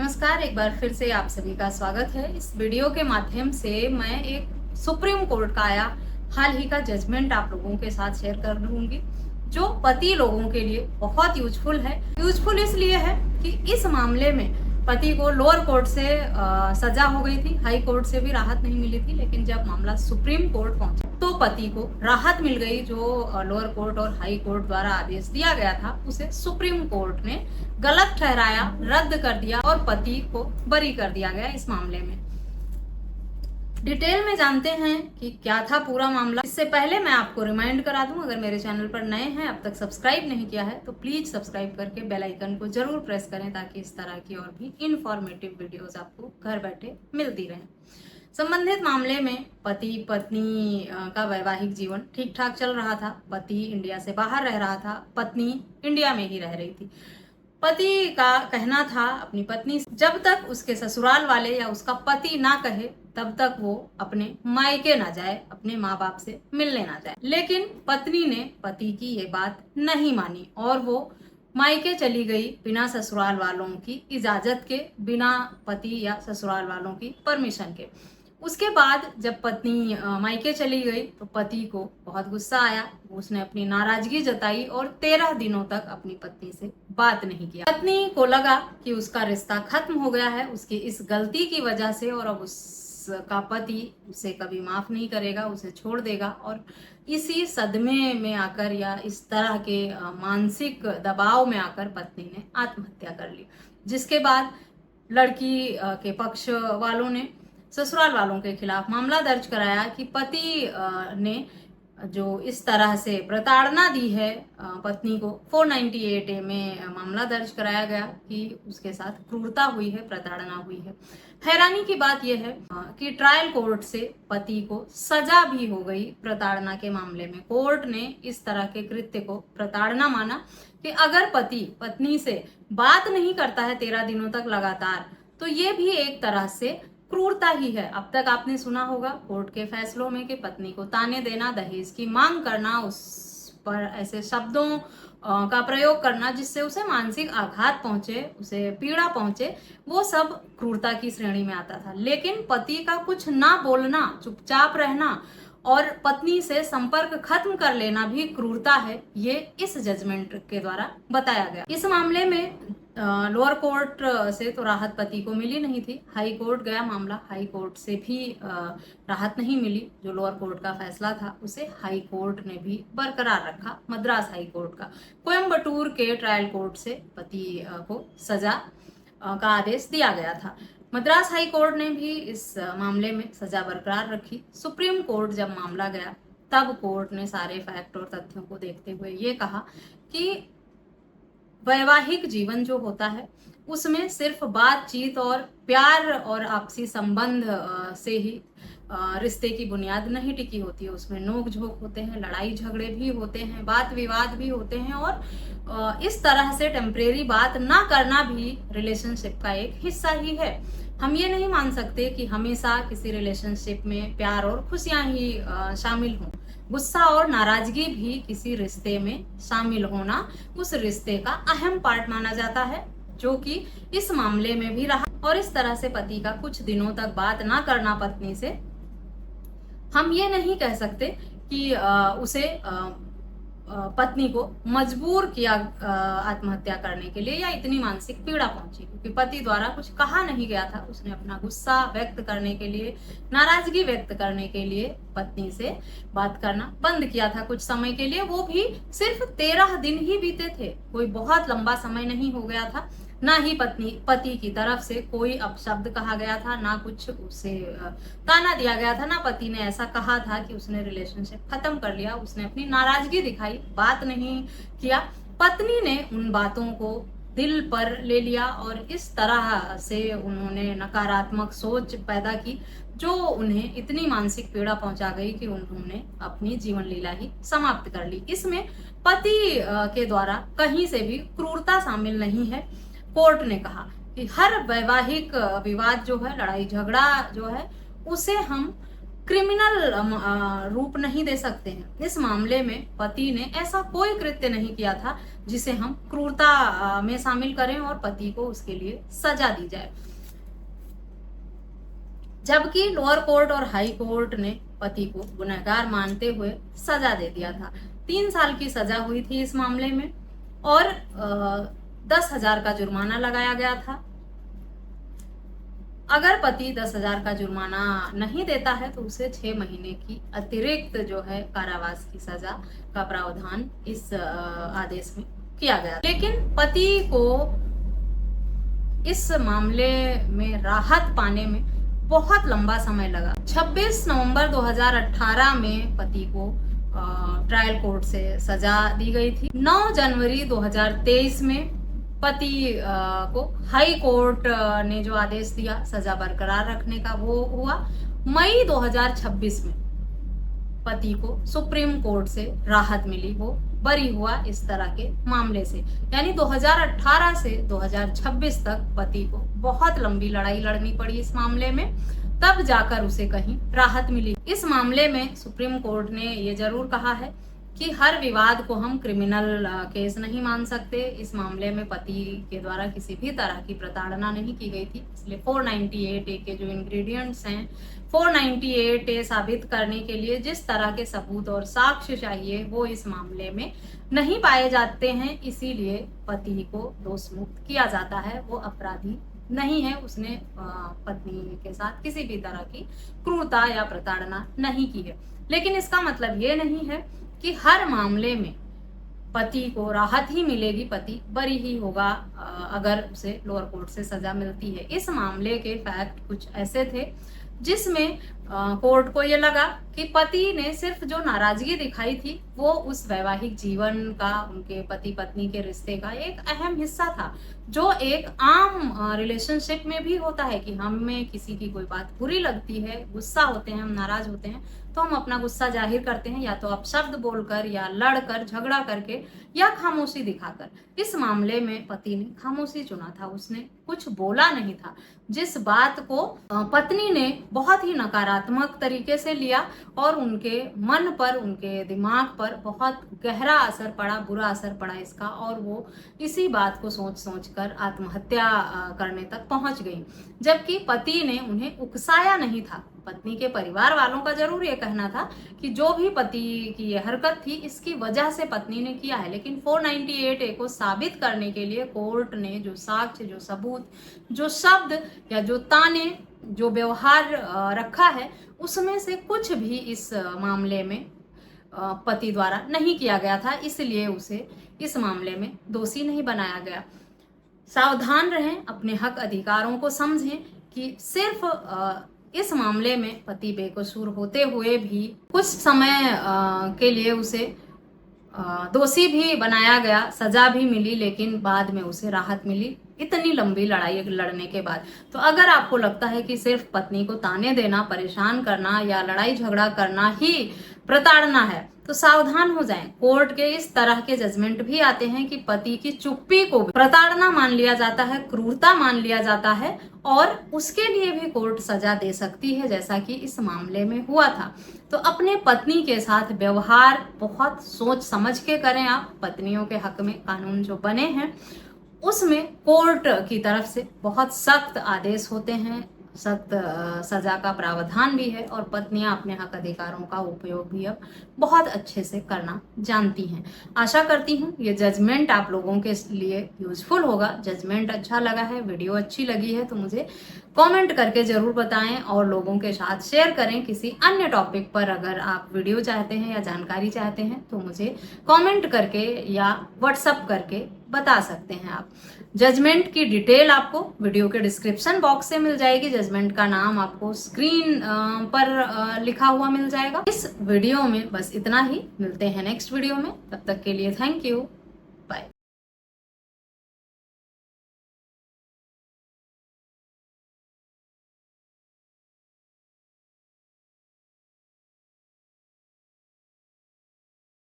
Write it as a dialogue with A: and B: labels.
A: नमस्कार, एक बार फिर से आप सभी का स्वागत है। इस वीडियो के माध्यम से मैं एक सुप्रीम कोर्ट का आया हाल ही का जजमेंट आप लोगों के साथ शेयर कर दूंगी, जो पति लोगों के लिए बहुत यूजफुल है। यूजफुल इसलिए है कि इस मामले में पति को लोअर कोर्ट से सजा हो गई थी, हाई कोर्ट से भी राहत नहीं मिली थी, लेकिन जब मामला सुप्रीम कोर्ट पहुंचा तो पति को राहत मिल गई। जो लोअर कोर्ट और हाई कोर्ट द्वारा आदेश दिया गया था उसे सुप्रीम कोर्ट ने गलत ठहराया, रद्द कर दिया और पति को बरी कर दिया गया। इस मामले में डिटेल में जानते हैं कि क्या था पूरा मामला। इससे पहले मैं आपको रिमाइंड करा दूं, अगर मेरे चैनल पर नए हैं, अब तक सब्सक्राइब नहीं किया है तो प्लीज सब्सक्राइब करके बेल आइकन को जरूर प्रेस करें, ताकि इस तरह की और भी इंफॉर्मेटिव वीडियोस आपको घर बैठे मिलती रहें। संबंधित मामले में पति पत्नी का वैवाहिक जीवन ठीक ठाक चल रहा था। पति इंडिया से बाहर रह रहा था, पत्नी इंडिया में ही रह रही थी। पति का कहना था अपनी पत्नी से जब तक उसके ससुराल वाले या उसका पति ना कहे तब तक वो अपने मायके ना जाए, अपने माँ बाप से मिलने ना जाए। लेकिन पत्नी ने पति की ये बात नहीं मानी और वो मायके चली गई बिना ससुराल वालों की इजाजत के, बिना पति या ससुराल वालों की परमिशन के। उसके बाद जब पत्नी मायके चली गई तो पति को बहुत गुस्सा आया। उसने अपनी नाराजगी जताई और 13 दिनों तक अपनी पत्नी से बात नहीं किया। पत्नी को लगा कि उसका रिश्ता खत्म हो गया है उसकी इस गलती की वजह से, और अब उसका पति उसे कभी माफ नहीं करेगा, उसे छोड़ देगा। और इसी सदमे में आकर या इस तरह के मानसिक दबाव में आकर पत्नी ने आत्महत्या कर ली। जिसके बाद लड़की के पक्ष वालों ने ससुराल वालों के खिलाफ मामला दर्ज कराया कि पति ने जो इस तरह से प्रताड़ना दी है पत्नी को। 498A में मामला दर्ज कराया गया कि उसके साथ क्रूरता हुई है, प्रताड़ना हुई है। हैरानी की बात यह है कि ट्रायल कोर्ट से पति को सजा भी हो गई प्रताड़ना के मामले में। कोर्ट ने इस तरह के कृत्य को प्रताड़ना माना कि अगर पति पत्नी से बात नहीं करता है 13 दिनों तक लगातार, तो ये भी एक तरह से क्रूरता ही है। अब तक आपने सुना होगा कोर्ट के फैसलों में कि पत्नी को ताने देना, दहेज की मांग करना, उस पर ऐसे शब्दों का प्रयोग करना जिससे उसे मानसिक आघात पहुंचे, उसे पीड़ा पहुंचे, वो सब क्रूरता की श्रेणी में आता था। लेकिन पति का कुछ ना बोलना, चुपचाप रहना और पत्नी से संपर्क खत्म कर लेना भी क्रूरता है, ये इस जजमेंट के द्वारा बताया गया। इस मामले में लोअर कोर्ट से तो राहत पति को मिली नहीं थी, हाई कोर्ट गया मामला, हाई कोर्ट से भी राहत नहीं मिली। जो लोअर कोर्ट का फैसला था उसे हाई कोर्ट ने भी बरकरार रखा, मद्रास हाई कोर्ट का। कोयम्बटूर के ट्रायल कोर्ट से पति को सजा का आदेश दिया गया था। मद्रास हाई कोर्ट ने भी इस मामले में सजा बरकरार रखी। सुप्रीम कोर्ट जब मामला गया तब कोर्ट ने सारे फैक्ट और तथ्यों को देखते हुए ये कहा कि वैवाहिक जीवन जो होता है उसमें सिर्फ बातचीत और प्यार और आपसी संबंध से ही रिश्ते की बुनियाद नहीं टिकी होती है। उसमें नोक झोंक होते हैं, लड़ाई झगड़े भी होते हैं, बात विवाद भी होते हैं, और इस तरह से टेम्परेरी बात ना करना भी रिलेशनशिप का एक हिस्सा ही है। हम ये नहीं मान सकते कि हमेशा किसी रिलेशनशिप में प्यार और खुशियां ही शामिल हों। गुस्सा और नाराजगी भी किसी रिश्ते में शामिल होना उस रिश्ते का अहम पार्ट माना जाता है, जो कि इस मामले में भी रहा। और इस तरह से पति का कुछ दिनों तक बात ना करना पत्नी से, हम ये नहीं कह सकते कि उसे पत्नी को मजबूर किया आत्महत्या करने के लिए या इतनी मानसिक पीड़ा पहुंची, क्योंकि पति द्वारा कुछ कहा नहीं गया था। उसने अपना गुस्सा व्यक्त करने के लिए, नाराजगी व्यक्त करने के लिए पत्नी से बात करना बंद किया था कुछ समय के लिए। वो भी सिर्फ 13 दिन ही बीते थे, कोई बहुत लंबा समय नहीं हो गया था। ना ही पति की तरफ से कोई अपशब्द कहा गया था, ना कुछ उसे ताना दिया गया था, ना पति ने ऐसा कहा था कि उसने रिलेशनशिप खत्म कर लिया। उसने अपनी नाराजगी दिखाई, बात नहीं किया। पत्नी ने उन बातों को दिल पर ले लिया और इस तरह से उन्होंने नकारात्मक सोच पैदा की, जो उन्हें इतनी मानसिक पीड़ा पहुंचा गई कि उन्होंने अपनी जीवन लीला ही समाप्त कर ली। इसमें पति के द्वारा कहीं से भी क्रूरता शामिल नहीं है। कोर्ट ने कहा कि हर वैवाहिक विवाद जो है, लड़ाई झगड़ा जो है, उसे हम क्रिमिनल रूप नहीं दे सकते हैं। इस मामले में पति ने ऐसा कोई कृत्य नहीं किया था जिसे हम क्रूरता में शामिल करें और पति को उसके लिए सजा दी जाए, जबकि लोअर कोर्ट और हाई कोर्ट ने पति को गुनहगार मानते हुए सजा दे दिया था। 3 साल की सजा हुई थी इस मामले में और 10,000 का जुर्माना लगाया गया था। अगर पति 10,000 का जुर्माना नहीं देता है तो उसे 6 महीने की अतिरिक्त जो है कारावास की सजा का प्रावधान इस आदेश में किया गया। लेकिन पति को इस मामले में राहत पाने में बहुत लंबा समय लगा। 26 नवंबर 2018 में पति को ट्रायल कोर्ट से सजा दी गई थी। 9 जनवरी 2023 में पति को हाई कोर्ट ने जो आदेश दिया सजा बरकरार रखने का वो हुआ। मई 2026 में पति को सुप्रीम कोर्ट से राहत मिली, वो बरी हुआ इस तरह के मामले से। यानी 2018 से 2026 तक पति को बहुत लंबी लड़ाई लड़नी पड़ी इस मामले में, तब जाकर उसे कहीं राहत मिली। इस मामले में सुप्रीम कोर्ट ने ये जरूर कहा है कि हर विवाद को हम क्रिमिनल केस नहीं मान सकते। इस मामले में पति के द्वारा किसी भी तरह की प्रताड़ना नहीं की गई थी, इसलिए 498A के जो इंग्रेडिएंट्स हैं 498A साबित करने के लिए जिस तरह के सबूत और साक्ष्य चाहिए वो इस मामले में नहीं पाए जाते हैं, इसीलिए पति को दोष मुक्त किया जाता है। वो अपराधी नहीं है, उसने पत्नी के साथ किसी भी तरह की क्रूरता या प्रताड़ना नहीं की है। लेकिन इसका मतलब ये नहीं है कि हर मामले में पति को राहत ही मिलेगी, पति बरी ही होगा अगर उसे लोअर कोर्ट से सजा मिलती है। इस मामले के फैक्ट कुछ ऐसे थे जिसमें कोर्ट को ये लगा कि पति ने सिर्फ जो नाराजगी दिखाई थी वो उस वैवाहिक जीवन का, उनके पति पत्नी के रिश्ते का एक अहम हिस्सा था, जो एक आम रिलेशनशिप में भी होता है कि हमें किसी की कोई बात बुरी लगती है, गुस्सा होते हैं, हम नाराज होते हैं तो हम अपना गुस्सा जाहिर करते हैं, या तो अपशब्द बोलकर या लड़कर, झगड़ा करके या खामोशी दिखाकर। इस मामले में पति ने खामोशी चुना था, उसने कुछ बोला नहीं था, जिस बात को पत्नी ने बहुत ही नकारात्मक तरीके से लिया और उनके मन पर, उनके दिमाग पर बहुत गहरा असर पड़ा, बुरा असर पड़ा इसका, और वो इसी बात को सोच सोच कर आत्महत्या करने तक पहुंच गई। जबकि पति ने उन्हें उकसाया नहीं था। पत्नी के परिवार वालों का जरूर ये कहना था कि जो भी पति की ये हरकत थी इसकी वजह से पत्नी ने किया है, लेकिन 498A को साबित करने के लिए कोर्ट ने जो साक्ष्य, जो सबूत, जो शब्द या जो ताने, जो व्यवहार रखा है उसमें से कुछ भी इस मामले में पति द्वारा नहीं किया गया था, इसलिए उसे इस मामले में दोषी नहीं बनाया गया। सावधान रहें, अपने हक अधिकारों को समझें कि सिर्फ इस मामले में पति बेकसूर होते हुए भी कुछ समय के लिए उसे दोषी भी बनाया गया, सजा भी मिली, लेकिन बाद में उसे राहत मिली इतनी लंबी लड़ाई लड़ने के बाद। तो अगर आपको लगता है कि सिर्फ पत्नी को ताने देना, परेशान करना या लड़ाई झगड़ा करना ही प्रताड़ना है तो सावधान हो जाएं। कोर्ट के इस तरह के जजमेंट भी आते हैं कि पति की चुप्पी को प्रताड़ना मान लिया जाता है, क्रूरता मान लिया जाता है और उसके लिए भी कोर्ट सजा दे सकती है, जैसा कि इस मामले में हुआ था। तो अपने पत्नी के साथ व्यवहार बहुत सोच समझ के करें आप। पत्नियों के हक में कानून जो बने हैं उसमें कोर्ट की तरफ से बहुत सख्त आदेश होते हैं, सख्त सजा का प्रावधान भी है और पत्नियां अपने हक अधिकारों का उपयोग भी अब बहुत अच्छे से करना जानती हैं। आशा करती हूँ ये जजमेंट आप लोगों के लिए यूजफुल होगा। जजमेंट अच्छा लगा है, वीडियो अच्छी लगी है तो मुझे कमेंट करके जरूर बताएं और लोगों के साथ शेयर करें। किसी अन्य टॉपिक पर अगर आप वीडियो चाहते हैं या जानकारी चाहते हैं तो मुझे कमेंट करके या व्हाट्सएप करके बता सकते हैं आप। जजमेंट की डिटेल आपको वीडियो के डिस्क्रिप्शन बॉक्स से मिल जाएगी। जजमेंट का नाम आपको स्क्रीन पर लिखा हुआ मिल जाएगा। इस वीडियो में बस इतना ही, मिलते हैं नेक्स्ट वीडियो में, तब तक के लिए थैंक यू।